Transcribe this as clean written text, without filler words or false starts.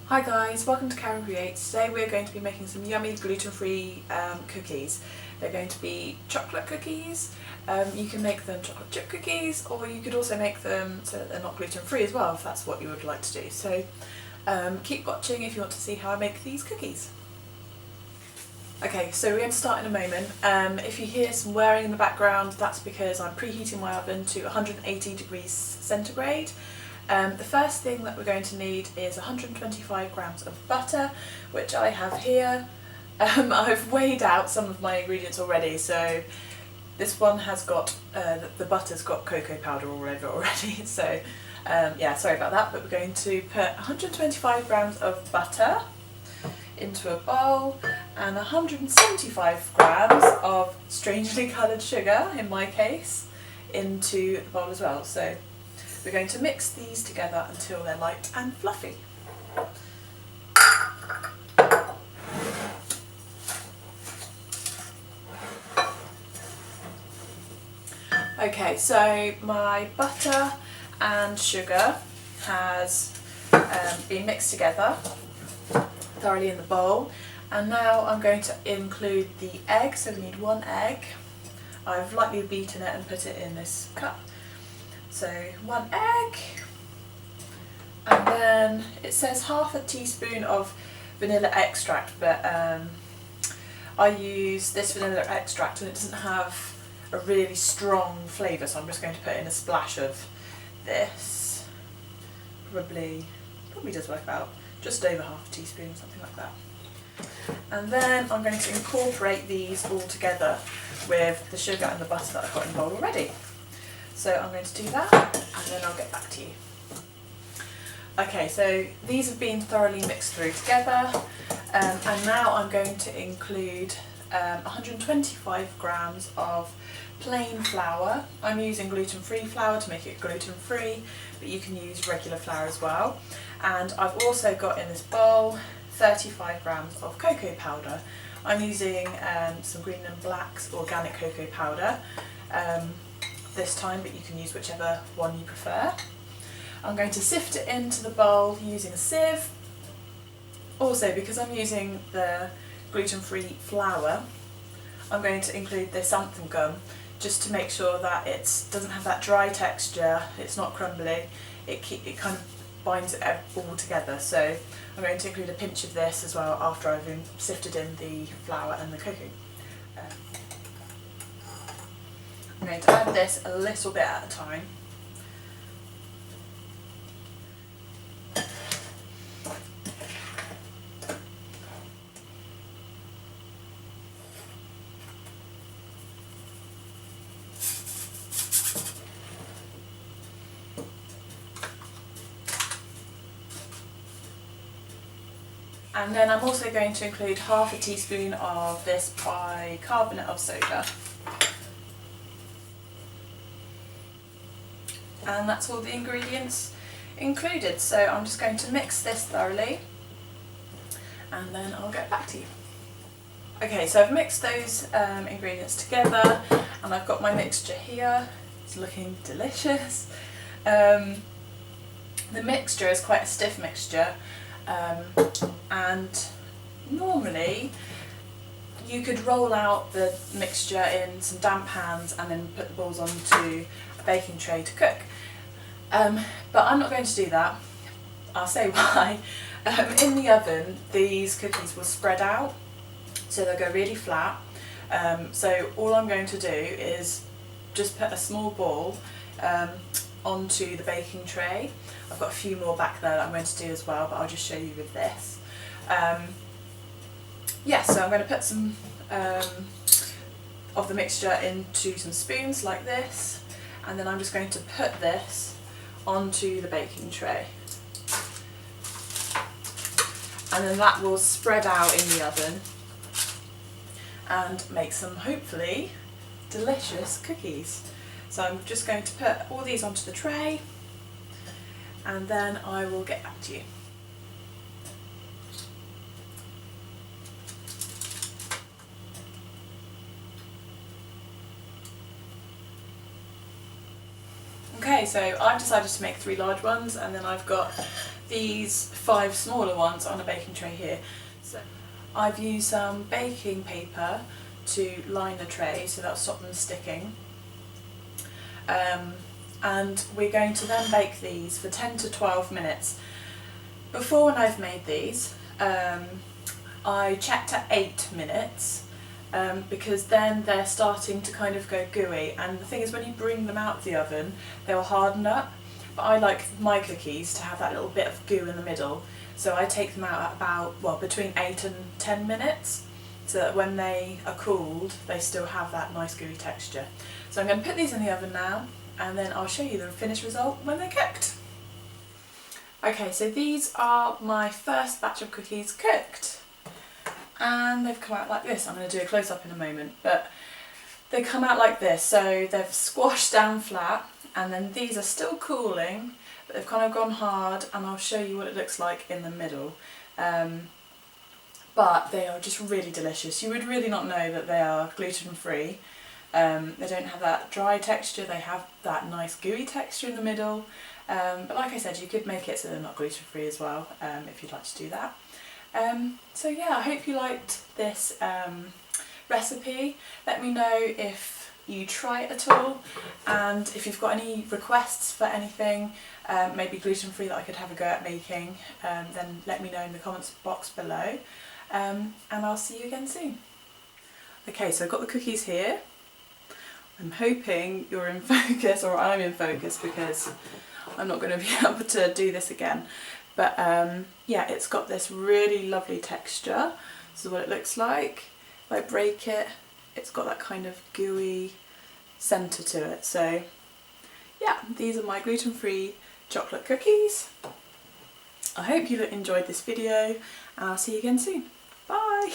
Hi guys, welcome to Karen Creates. Today we're going to be making some yummy gluten-free cookies. They're going to be chocolate cookies. You can make them chocolate chip cookies, or you could also make them so that they're not gluten-free as well, if that's what you would like to do. So keep watching if you want to see how I make these cookies. Okay, so we're going to start in a moment. If you hear some whirring in the background, that's because I'm preheating my oven to 180 degrees centigrade. The first thing that we're going to need is 125 grams of butter, which I have here. I've weighed out some of my ingredients already, so this one has got, the butter's got cocoa powder all over it already, so yeah, sorry about that, but we're going to put 125 grams of butter into a bowl and 175 grams of strangely coloured sugar, in my case, into the bowl as well. So we're going to mix these together until they're light and fluffy. Okay, so my butter and sugar has been mixed together thoroughly in the bowl, and now I'm going to include the egg. So we need one egg. I've lightly beaten it and put it in this cup. So one egg, and then it says half a teaspoon of vanilla extract, but I use this vanilla extract and it doesn't have a really strong flavour, so I'm just going to put in a splash of this. Probably does work out just over half a teaspoon, something like that. And then I'm going to incorporate these all together with the sugar and the butter that I've got in the bowl already. So I'm going to do that, and then I'll get back to you. Okay, so these have been thoroughly mixed through together, and now I'm going to include 125 grams of plain flour. I'm using gluten-free flour to make it gluten-free, but you can use regular flour as well. And I've also got in this bowl 35 grams of cocoa powder. I'm using some Green and Black's organic cocoa powder this time, but you can use whichever one you prefer. I'm going to sift it into the bowl using a sieve. Also, because I'm using the gluten-free flour, I'm going to include this xanthan gum just to make sure that it doesn't have that dry texture, it's not crumbly, it kind of binds it all together. So I'm going to include a pinch of this as well after I've sifted in the flour and the cocoa. I'm going to add this a little bit at a time. And then I'm also going to include half a teaspoon of this bicarbonate of soda. And that's all the ingredients included. So I'm just going to mix this thoroughly, and then I'll get back to you. Okay, so I've mixed those ingredients together, and I've got my mixture here. It's looking delicious. The mixture is quite a stiff mixture, and normally you could roll out the mixture in some damp pans and then put the balls onto a baking tray to cook. But I'm not going to do that. I'll say why. In the oven, these cookies will spread out, so they'll go really flat. So all I'm going to do is just put a small ball onto the baking tray. I've got a few more back there that I'm going to do as well, but I'll just show you with this. Yeah, so I'm going to put some of the mixture into some spoons like this, and then I'm just going to put this onto the baking tray. And then that will spread out in the oven and make some hopefully delicious cookies. So I'm just going to put all these onto the tray, and then I will get back to you. Okay, so I've decided to make 3 large ones, and then I've got these 5 smaller ones on a baking tray here. So I've used some baking paper to line the tray so that'll stop them sticking. And we're going to then bake these for 10 to 12 minutes. Before, when I've made these, I checked at 8 minutes because then they're starting to kind of go gooey, and the thing is when you bring them out of the oven they'll harden up, but I like my cookies to have that little bit of goo in the middle, so I take them out at about, well, between 8 and 10 minutes so that when they are cooled they still have that nice gooey texture. So I'm going to put these in the oven now and then I'll show you the finished result when they're cooked. Okay, so these are my first batch of cookies cooked, and they've come out like this. I'm going to do a close-up in a moment, but they come out like this, so they've squashed down flat, and then these are still cooling, but they've kind of gone hard, and I'll show you what it looks like in the middle. But they are just really delicious. You would really not know that they are gluten-free. They don't have that dry texture, they have that nice gooey texture in the middle. But like I said, you could make it so they're not gluten-free as well, if you'd like to do that. So yeah, I hope you liked this recipe. Let me know if you try it at all, and if you've got any requests for anything, maybe gluten-free that I could have a go at making, then let me know in the comments box below, and I'll see you again soon. Okay, so I've got the cookies here. I'm hoping you're in focus, or I'm in focus, because I'm not going to be able to do this again. But yeah, it's got this really lovely texture. This is what it looks like. If I break it, it's got that kind of gooey centre to it. So yeah, these are my gluten-free chocolate cookies. I hope you enjoyed this video, and I'll see you again soon. Bye!